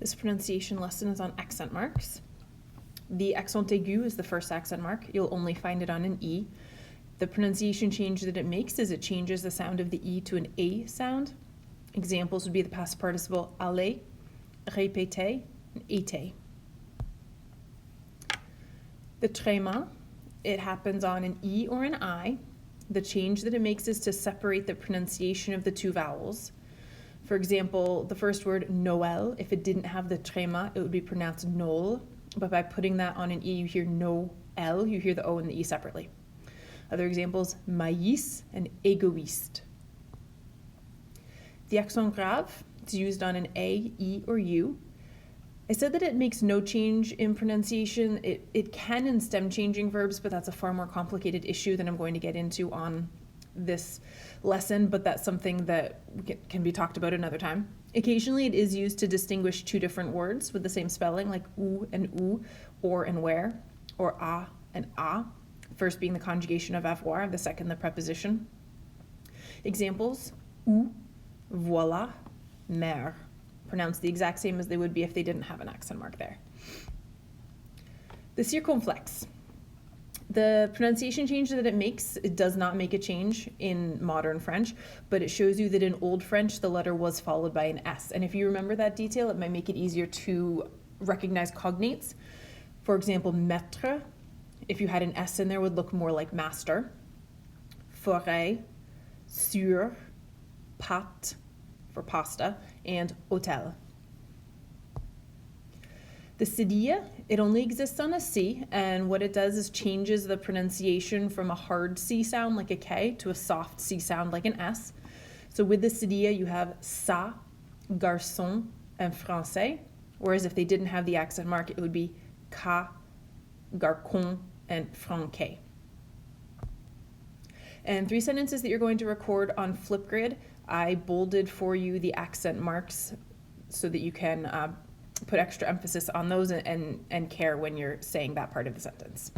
This pronunciation lesson is on accent marks. The accent aigu is the first accent mark. You'll only find it on an E. The pronunciation change that it makes is it changes the sound of the E to an A sound. Examples would be the past participle aller, répéter, and été. The tréma, it happens on an E or an I. The change that it makes is to separate the pronunciation of the two vowels. For example, the first word Noël, if it didn't have the tréma, it would be pronounced Noel, but by putting that on an E, you hear no-L, you hear the O and the E separately. Other examples, maïs and égoïste. The accent grave is used on an A, E, or U. I said that it makes no change in pronunciation. It can in stem changing verbs, but that's a far more complicated issue than I'm going to get into on this lesson, but that's something that can be talked about another time. Occasionally it is used to distinguish two different words with the same spelling, like ou and ou, or and where, or a and a, first being the conjugation of avoir, the second the preposition. Examples, ou, voilà, mère, pronounced the exact same as they would be if they didn't have an accent mark there. The circonflexe. The pronunciation change that it makes, it does not make a change in modern French, but it shows you that in Old French, the letter was followed by an S. And if you remember that detail, it might make it easier to recognize cognates. For example, maître, if you had an S in there, would look more like master. Forêt, sur, pâte, for pasta, and hôtel. The cedilla, it only exists on a C, and what it does is changes the pronunciation from a hard C sound like a K to a soft C sound like an S. So with the cedilla, you have ça, garçon, and français, whereas if they didn't have the accent mark, it would be ca, garçon, and franquais. And 3 sentences that you're going to record on Flipgrid, I bolded for you the accent marks so that you can put extra emphasis on those and care when you're saying that part of the sentence.